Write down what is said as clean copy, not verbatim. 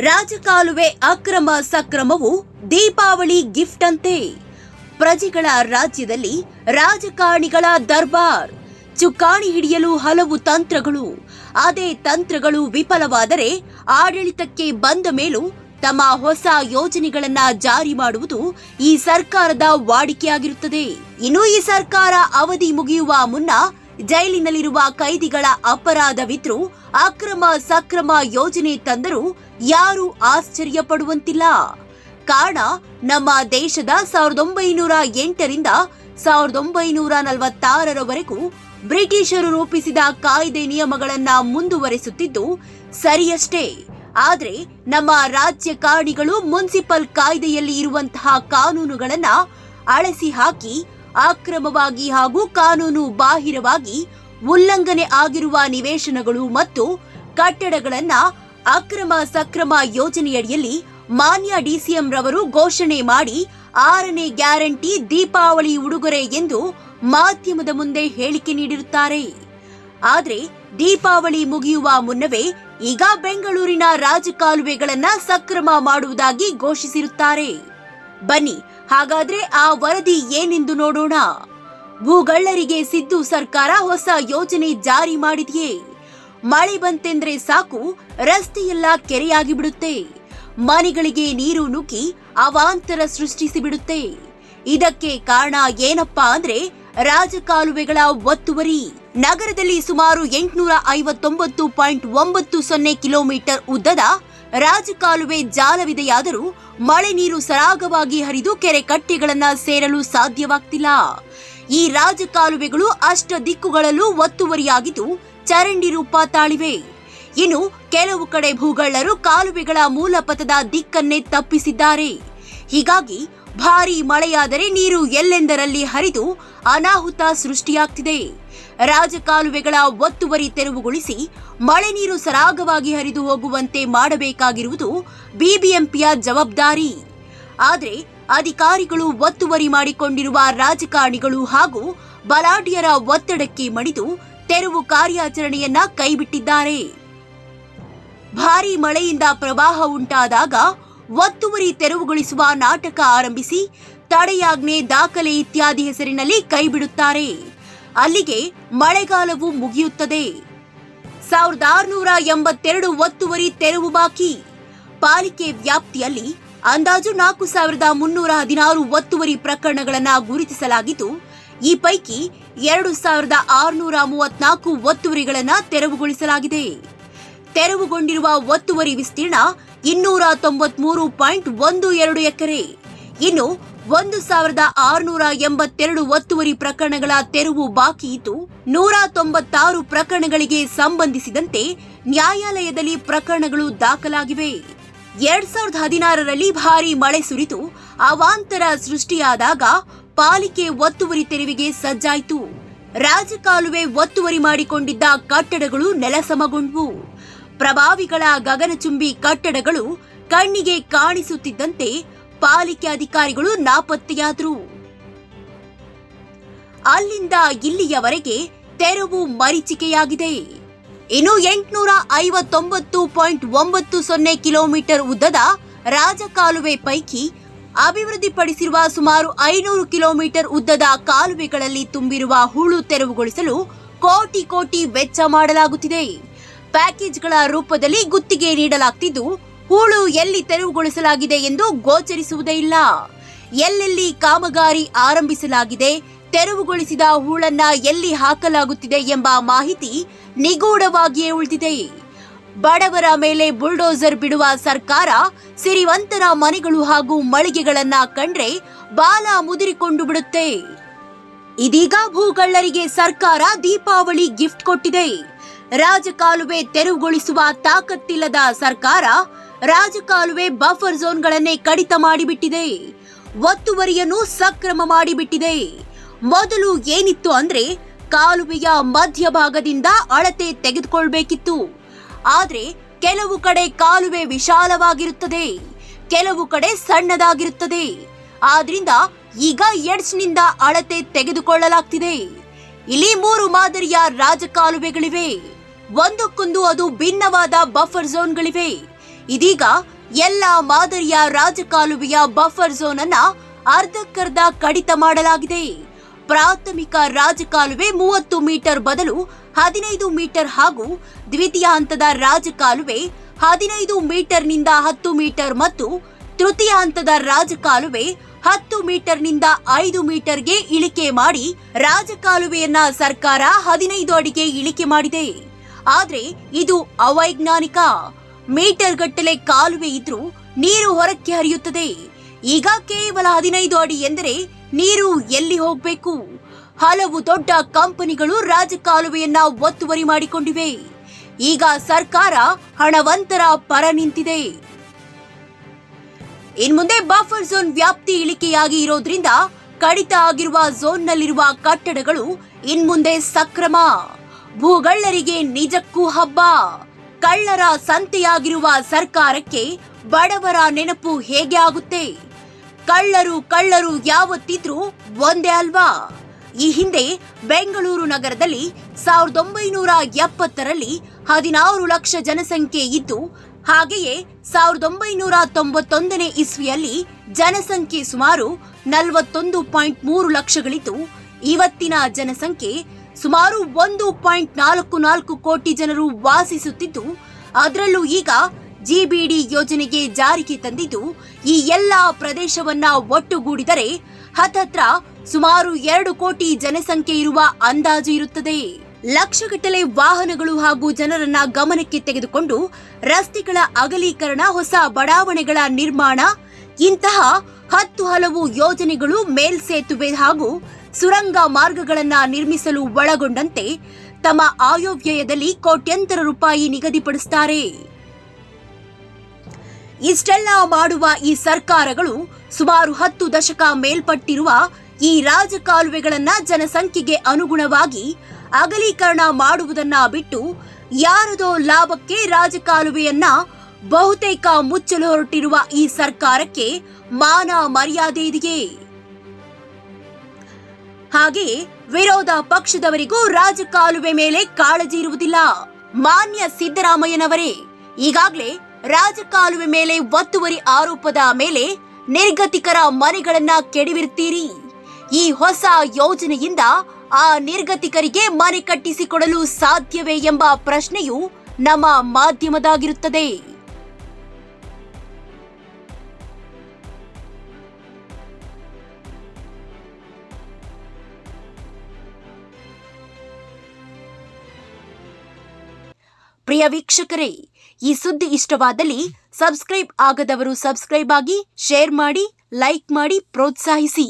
ರಾಜಕಾಲುವೆ ಅಕ್ರಮ ಸಕ್ರಮವು ದೀಪಾವಳಿ ಗಿಫ್ಟ್ ಅಂತೆ. ಪ್ರಜೆಗಳ ರಾಜ್ಯದಲ್ಲಿ ರಾಜಕಾರಣಿಗಳ ದರ್ಬಾರ್. ಚುಕ್ಕಾಣಿ ಹಿಡಿಯಲು ಹಲವು ತಂತ್ರಗಳು. ಅದೇ ತಂತ್ರಗಳು ವಿಫಲವಾದರೆ ಆಡಳಿತಕ್ಕೆ ಬಂದ ಮೇಲೂ ತಮ್ಮ ಹೊಸ ಯೋಜನೆಗಳನ್ನ ಜಾರಿ ಮಾಡುವುದು ಈ ಸರ್ಕಾರದ ವಾಡಿಕೆಯಾಗಿರುತ್ತದೆ. ಇನ್ನು ಈ ಸರ್ಕಾರ ಅವಧಿ ಮುಗಿಯುವ ಮುನ್ನ ಜೈಲಿನಲ್ಲಿರುವ ಕೈದಿಗಳ ಅಪರಾಧವಿದ್ರೂ ಅಕ್ರಮ ಸಕ್ರಮ ಯೋಜನೆ ತಂದರೂ ಯಾರೂ ಆಶ್ಚರ್ಯ ಪಡುವಂತಿಲ್ಲ. ಕಾರಣ ನಮ್ಮ ದೇಶದ 1908ರಿಂದ 1946ರವರೆಗೂ ಬ್ರಿಟಿಷರು ರೂಪಿಸಿದ ಕಾಯ್ದೆ ನಿಯಮಗಳನ್ನ ಮುಂದುವರೆಸುತ್ತಿದ್ದು ಸರಿಯಷ್ಟೇ. ಆದರೆ ನಮ್ಮ ರಾಜ್ಯಕಾರಣಿಗಳು ಮುನ್ಸಿಪಲ್ ಕಾಯ್ದೆಯಲ್ಲಿ ಇರುವಂತಹ ಕಾನೂನುಗಳನ್ನ ಅಳಿಸಿ ಹಾಕಿ ಅಕ್ರಮವಾಗಿ ಹಾಗೂ ಕಾನೂನು ಬಾಹಿರವಾಗಿ ಉಲ್ಲಂಘನೆ ಆಗಿರುವ ನಿವೇಶನಗಳು ಮತ್ತು ಕಟ್ಟಡಗಳನ್ನ ಅಕ್ರಮ ಸಕ್ರಮ ಯೋಜನೆಯಡಿಯಲ್ಲಿ ಮಾನ್ಯ ಡಿಸಿಎಂ ರವರು ಘೋಷಣೆ ಮಾಡಿ 6ನೇ ಗ್ಯಾರಂಟಿ ದೀಪಾವಳಿ ಉಡುಗೊರೆ ಎಂದು ಮಾಧ್ಯಮದ ಮುಂದೆ ಹೇಳಿಕೆ ನೀಡಿರುತ್ತಾರೆ. ಆದರೆ ದೀಪಾವಳಿ ಮುಗಿಯುವ ಮುನ್ನವೇ ಈಗ ಬೆಂಗಳೂರಿನ ರಾಜಕಾಲುವೆಗಳನ್ನ ಸಕ್ರಮ ಮಾಡುವುದಾಗಿ ಘೋಷಿಸಿರುತ್ತಾರೆ. ಬನ್ನಿ ಹಾಗಾದ್ರೆ ಆ ವರದಿ ಏನೆಂದು ನೋಡೋಣ. ಭೂಗಳ್ಳರಿಗೆ ಸಿದ್ದು ಸರ್ಕಾರ ಹೊಸ ಯೋಜನೆ ಜಾರಿ ಮಾಡಿದೆಯೇ? ಮಳೆ ಬಂತೆಂದ್ರೆ ಸಾಕು, ರಸ್ತೆಯೆಲ್ಲ ಕೆರೆಯಾಗಿ ಬಿಡುತ್ತೆ. ಮನೆಗಳಿಗೆ ನೀರು ನುಗ್ಗಿ ಅವಾಂತರ ಸೃಷ್ಟಿಸಿ ಬಿಡುತ್ತೆ. ಇದಕ್ಕೆ ಕಾರಣ ಏನಪ್ಪಾ ಅಂದ್ರೆ ರಾಜಕಾಲುವೆಗಳ ಒತ್ತುವರಿ. ನಗರದಲ್ಲಿ ಸುಮಾರು 859.90 ಕಿಲೋಮೀಟರ್ ಉದ್ದದ ರಾಜಕಾಲುವೆ ಜಾಲವಿದೆಯಾದರೂ ಮಳೆ ನೀರು ಸರಾಗವಾಗಿ ಹರಿದು ಕೆರೆ ಕಟ್ಟೆಗಳನ್ನ ಸೇರಲು ಸಾಧ್ಯವಾಗ್ತಿಲ್ಲ. ಈ ರಾಜಕಾಲುವೆಗಳು ಅಷ್ಟ ದಿಕ್ಕುಗಳಲ್ಲೂ ಒತ್ತುವರಿಯಾಗಿದ್ದು ಚರಂಡಿ ರೂಪ ತಾಳಿವೆ. ಇನ್ನು ಕೆಲವು ಕಡೆ ಭೂಗಳ್ಳರು ಕಾಲುವೆಗಳ ಮೂಲ ಪಥದ ದಿಕ್ಕನ್ನೇ ತಪ್ಪಿಸಿದ್ದಾರೆ. ಹೀಗಾಗಿ ಭಾರೀ ಮಳೆಯಾದರೆ ನೀರು ಎಲ್ಲೆಂದರಲ್ಲಿ ಹರಿದು ಅನಾಹುತ ಸೃಷ್ಟಿಯಾಗ್ತಿದೆ. ರಾಜಕಾಲುವೆಗಳ ಒತ್ತುವರಿ ತೆರವುಗೊಳಿಸಿ ಮಳೆ ನೀರು ಸರಾಗವಾಗಿ ಹರಿದು ಹೋಗುವಂತೆ ಮಾಡಬೇಕಾಗಿರುವುದು ಬಿಬಿಎಂಪಿಯ ಜವಾಬ್ದಾರಿ. ಆದರೆ ಅಧಿಕಾರಿಗಳು ಒತ್ತುವರಿ ಮಾಡಿಕೊಂಡಿರುವ ರಾಜಕಾರಣಿಗಳು ಹಾಗೂ ಬಲಾಢ್ಯರ ಒತ್ತಡಕ್ಕೆ ಮಣಿದು ತೆರವು ಕಾರ್ಯಾಚರಣೆಯನ್ನ ಕೈಬಿಟ್ಟಿದ್ದಾರೆ. ಭಾರೀ ಮಳೆಯಿಂದ ಪ್ರವಾಹ ಉಂಟಾದಾಗ ಒತ್ತುವರಿ ತೆರವುಗೊಳಿಸುವ ನಾಟಕ ಆರಂಭಿಸಿ ತಡೆಯಾಜ್ಞೆ, ದಾಖಲೆ ಇತ್ಯಾದಿ ಹೆಸರಿನಲ್ಲಿ ಕೈಬಿಡುತ್ತಾರೆ. ಅಲ್ಲಿಗೆ ಮಳೆಗಾಲವು ಮುಗಿಯುತ್ತದೆ. 1682 ಒತ್ತುವರಿ ತೆರವು ಬಾಕಿ. ಪಾಲಿಕೆ ವ್ಯಾಪ್ತಿಯಲ್ಲಿ ಅಂದಾಜು 4316 ಒತ್ತುವರಿ ಪ್ರಕರಣಗಳನ್ನು ಗುರುತಿಸಲಾಗಿದ್ದು, ಈ ಪೈಕಿ 2634 ಒತ್ತುವರಿಗಳನ್ನು ತೆರವುಗೊಳಿಸಲಾಗಿದೆ. ತೆರವುಗೊಂಡಿರುವ ಒತ್ತುವರಿ ವಿಸ್ತೀರ್ಣ 293.12 ಎಕರೆ. ಇನ್ನು 1682 ಒತ್ತುವರಿ ಪ್ರಕರಣಗಳ ತೆರವು ಬಾಕಿ ಇದ್ದು 196 ಪ್ರಕರಣಗಳಿಗೆ ಸಂಬಂಧಿಸಿದಂತೆ ನ್ಯಾಯಾಲಯದಲ್ಲಿ ಪ್ರಕರಣಗಳು ದಾಖಲಾಗಿವೆ. 2016ರಲ್ಲಿ ಭಾರೀ ಮಳೆ ಸುರಿದು ಅವಾಂತರ ಸೃಷ್ಟಿಯಾದಾಗ ಪಾಲಿಕೆ ಒತ್ತುವರಿ ತೆರವಿಗೆ ಸಜ್ಜಾಯಿತು. ರಾಜಕಾಲುವೆ ಒತ್ತುವರಿ ಮಾಡಿಕೊಂಡಿದ್ದ ಕಟ್ಟಡಗಳು ನೆಲಸಮಗೊಂಡವು. ಪ್ರಭಾವಿಗಳ ಗಗನಚುಂಬಿ ಕಟ್ಟಡಗಳು ಕಣ್ಣಿಗೆ ಕಾಣಿಸುತ್ತಿದ್ದಂತೆ ಪಾಲಿಕೆ ಅಧಿಕಾರಿಗಳು ನಾಪತ್ತೆಯಾದರು. ಅಲ್ಲಿಂದ ಇಲ್ಲಿಯವರೆಗೆ ತೆರವು ಮರೀಚಿಕೆಯಾಗಿದೆ. ಇನ್ನು 859.90 ಕಿಲೋಮೀಟರ್ ಉದ್ದದ ರಾಜಕಾಲುವೆ ಪೈಕಿ ಅಭಿವೃದ್ಧಿಪಡಿಸಿರುವ ಸುಮಾರು 500 ಕಿಲೋಮೀಟರ್ ಉದ್ದದ ಕಾಲುವೆಗಳಲ್ಲಿ ತುಂಬಿರುವ ಹೂಳು ತೆರವುಗೊಳಿಸಲು ಕೋಟಿ ಕೋಟಿ ವೆಚ್ಚ ಮಾಡಲಾಗುತ್ತಿದೆ. ಪ್ಯಾಕೇಜ್ಗಳ ರೂಪದಲ್ಲಿ ಗುತ್ತಿಗೆ ನೀಡಲಾಗ್ತಿದ್ದು ಹೂಳು ಎಲ್ಲಿ ತೆರವುಗೊಳಿಸಲಾಗಿದೆ ಎಂದು ಗೋಚರಿಸುವುದೇ ಇಲ್ಲ. ಎಲ್ಲೆಲ್ಲಿ ಕಾಮಗಾರಿ ಆರಂಭಿಸಲಾಗಿದೆ, ತೆರವುಗೊಳಿಸಿದ ಹೂಳನ್ನ ಎಲ್ಲಿ ಹಾಕಲಾಗುತ್ತಿದೆ ಎಂಬ ಮಾಹಿತಿ ನಿಗೂಢವಾಗಿಯೇ ಉಳಿದಿದೆ. ಬಡವರ ಮೇಲೆ ಬುಲ್ಡೋಸರ್ ಬಿಡುವ ಸರ್ಕಾರ ಸಿರಿವಂತರ ಮನೆಗಳು ಹಾಗೂ ಮಳಿಗೆಗಳನ್ನ ಕಂಡ್ರೆ ಬಾಲ ಮುದುರಿಕೊಂಡು ಬಿಡುತ್ತೆ. ಇದೀಗ ಭೂಗಳ್ಳರಿಗೆ ಸರ್ಕಾರ ದೀಪಾವಳಿ ಗಿಫ್ಟ್ ಕೊಟ್ಟಿದೆ. ರಾಜಕಾಲುವೆ ತೆರವುಗೊಳಿಸುವ ತಾಕತ್ತಿಲ್ಲದ ಸರ್ಕಾರ ರಾಜಕಾಲುವೆ ಬಫರ್ ಝೋನ್ಗಳನ್ನೇ ಕಡಿತ ಮಾಡಿಬಿಟ್ಟಿದೆ. ಒತ್ತುವರಿಯನ್ನು ಸಕ್ರಮ ಮಾಡಿಬಿಟ್ಟಿದೆ. ಮೊದಲು ಏನಿತ್ತು ಅಂದ್ರೆ ಕಾಲುವೆಯ ಮಧ್ಯಭಾಗದಿಂದ ಅಳತೆ ತೆಗೆದುಕೊಳ್ಬೇಕಿತ್ತು. ಆದ್ರೆ ಕೆಲವು ಕಡೆ ಕಾಲುವೆ ವಿಶಾಲವಾಗಿರುತ್ತದೆ, ಕೆಲವು ಕಡೆ ಸಣ್ಣದಾಗಿರುತ್ತದೆ. ಆದ್ರಿಂದ ಈಗ ಎಡ್ಜ್ನಿಂದ ಅಳತೆ ತೆಗೆದುಕೊಳ್ಳಲಾಗ್ತಿದೆ. ಇಲ್ಲಿ 3 ಮಾದರಿಯ ರಾಜಕಾಲುವೆಗಳಿವೆ. ಒಂದಕ್ಕೊಂದು ಅದು ಭಿನ್ನವಾದ ಬಫರ್ ಝೋನ್ಗಳಿವೆ. ಇದೀಗ ಎಲ್ಲ ಮಾದರಿಯ ರಾಜಕಾಲುವೆಯ ಬಫರ್ ಝೋನ್ ಅನ್ನ ಅರ್ಧಕ್ಕರ್ಧ ಕಡಿತ ಮಾಡಲಾಗಿದೆ. ಪ್ರಾಥಮಿಕ ರಾಜಕಾಲುವೆ 30 ಮೀಟರ್ ಬದಲು 15 ಮೀಟರ್ ಹಾಗೂ ದ್ವಿತೀಯ ಹಂತದ ರಾಜಕಾಲುವೆ 15 ಮೀಟರ್ನಿಂದ 10 ಮೀಟರ್ ಮತ್ತು ತೃತೀಯ ಹಂತದ ರಾಜಕಾಲುವೆ 10 ಮೀಟರ್ನಿಂದ 5 ಮೀಟರ್ಗೆ ಇಳಿಕೆ ಮಾಡಿ ರಾಜಕಾಲುವೆಯನ್ನ ಸರ್ಕಾರ 15 ಅಡಿಗೆ ಇಳಿಕೆ ಮಾಡಿದೆ. ಆದ್ರೆ ಇದು ಅವೈಜ್ಞಾನಿಕ. ಮೀಟರ್ ಗಟ್ಟಲೆ ಕಾಲುವೆ ಇದ್ರೂ ನೀರು ಹೊರಕ್ಕೆ ಹರಿಯುತ್ತದೆ. ಈಗ ಕೇವಲ 15 ಅಡಿ ಎಂದರೆ ನೀರು ಎಲ್ಲಿ ಹೋಗಬೇಕು? ಹಲವು ದೊಡ್ಡ ಕಂಪನಿಗಳು ರಾಜಕಾಲುವೆಯನ್ನ ಒತ್ತುವರಿ ಮಾಡಿಕೊಂಡಿವೆ. ಈಗ ಸರ್ಕಾರ ಹಣವಂತರ ಪರ ನಿಂತಿದೆ. ಇನ್ಮುಂದೆ ಬಫರ್ ಝೋನ್ ವ್ಯಾಪ್ತಿ ಇಳಿಕೆಯಾಗಿ ಇರೋದ್ರಿಂದ ಕಡಿತ ಆಗಿರುವ ಝೋನ್ನಲ್ಲಿರುವ ಕಟ್ಟಡಗಳು ಇನ್ಮುಂದೆ ಸಕ್ರಮ. ಭೂಗಳ್ಳರಿಗೆ ನಿಜಕ್ಕೂ ಹಬ್ಬ. ಕಳ್ಳರ ಸಂತೆಯಾಗಿರುವ ಸರ್ಕಾರಕ್ಕೆ ಬಡವರ ನೆನಪು ಹೇಗೆ ಆಗುತ್ತೆ? ಕಳ್ಳರು ಯಾವತ್ತಿದ್ರೂ ಒಂದೇ ಅಲ್ವಾ? ಈ ಹಿಂದೆ ಬೆಂಗಳೂರು ನಗರದಲ್ಲಿ 1970ರಲ್ಲಿ 16 ಲಕ್ಷ ಜನಸಂಖ್ಯೆ ಇದ್ದು, ಹಾಗೆಯೇ 1991ನೇ ಇಸ್ವಿಯಲ್ಲಿ ಜನಸಂಖ್ಯೆ ಸುಮಾರು 41.3 ಲಕ್ಷಗಳಿದ್ದು, ಇವತ್ತಿನ ಜನಸಂಖ್ಯೆ ಸುಮಾರು 1.44 ಕೋಟಿ ಜನರು ವಾಸಿಸುತ್ತಿದ್ದು, ಅದರಲ್ಲೂ ಈಗ ಜಿಬಿಡಿ ಯೋಜನೆಗೆ ಜಾರಿಗೆ ತಂದಿದ್ದು, ಈ ಎಲ್ಲಾ ಪ್ರದೇಶವನ್ನ ಒಟ್ಟುಗೂಡಿದರೆ ಹತ್ತತ್ರ ಸುಮಾರು 2 ಕೋಟಿ ಜನಸಂಖ್ಯೆ ಇರುವ ಅಂದಾಜು ಇರುತ್ತದೆ. ಲಕ್ಷಗಟ್ಟಲೆ ವಾಹನಗಳು ಹಾಗೂ ಜನರನ್ನ ಗಮನಕ್ಕೆ ತೆಗೆದುಕೊಂಡು ರಸ್ತೆಗಳ ಅಗಲೀಕರಣ, ಹೊಸ ಬಡಾವಣೆಗಳ ನಿರ್ಮಾಣ, ಇಂತಹ 10 ಹಲವು ಯೋಜನೆಗಳು ಮೇಲ್ಸೇತುವೆ ಹಾಗೂ ಸುರಂಗ ಮಾರ್ಗಗಳನ್ನ ನಿರ್ಮಿಸಲು ಒಳಗೊಂಡಂತೆ ತಮ್ಮ ಆಯವ್ಯಯದಲ್ಲಿ ಕೋಟ್ಯಂತರ ರೂಪಾಯಿ ನಿಗದಿಪಡಿಸುತ್ತಾರೆ. ಇಷ್ಟೆಲ್ಲ ಮಾಡುವ ಈ ಸರ್ಕಾರಗಳು ಸುಮಾರು 10 ದಶಕ ಮೇಲ್ಪಟ್ಟಿರುವ ಈ ರಾಜಕಾಲುವೆಗಳನ್ನ ಜನಸಂಖ್ಯೆಗೆ ಅನುಗುಣವಾಗಿ ಅಗಲೀಕರಣ ಮಾಡುವುದನ್ನ ಬಿಟ್ಟು ಯಾರದೋ ಲಾಭಕ್ಕೆ ರಾಜಕಾಲುವೆಯನ್ನ ಬಹುತೇಕ ಮುಚ್ಚಲು ಹೊರಟಿರುವ ಈ ಸರ್ಕಾರಕ್ಕೆ ಮಾನ ಮರ್ಯಾದೆ ಇದೆಯೇ? ಹಾಗೆಯೇ ವಿರೋಧ ಪಕ್ಷದವರಿಗೂ ರಾಜಕಾಲುವೆ ಮೇಲೆ ಕಾಳಜಿ ಇರುವುದಿಲ್ಲ. ಮಾನ್ಯ ಸಿದ್ದರಾಮಯ್ಯನವರೇ, ಈಗಾಗಲೇ ರಾಜಕಾಲುವೆ ಮೇಲೆ ಒತ್ತುವರಿ ಆರೋಪದ ಮೇಲೆ ನಿರ್ಗತಿಕರ ಮನೆಗಳನ್ನ ಕೆಡವಿರ್ತೀರಿ. ಈ ಹೊಸ ಯೋಜನೆಯಿಂದ ಆ ನಿರ್ಗತಿಕರಿಗೆ ಮನೆ ಕಟ್ಟಿಸಿಕೊಡಲು ಸಾಧ್ಯವೇ ಎಂಬ ಪ್ರಶ್ನೆಯು ನಮ್ಮ ಮಾಧ್ಯಮದಾಗಿರುತ್ತದೆ. ಪ್ರಿಯ ವೀಕ್ಷಕರೇ, ಈ ಸುದ್ದಿ ಇಷ್ಟವಾದಲ್ಲಿ ಸಬ್ಸ್ಕ್ರೈಬ್ ಆಗದವರು ಸಬ್ಸ್ಕ್ರೈಬ್ ಆಗಿ, ಶೇರ್ ಮಾಡಿ, ಲೈಕ್ ಮಾಡಿ, ಪ್ರೋತ್ಸಾಹಿಸಿ.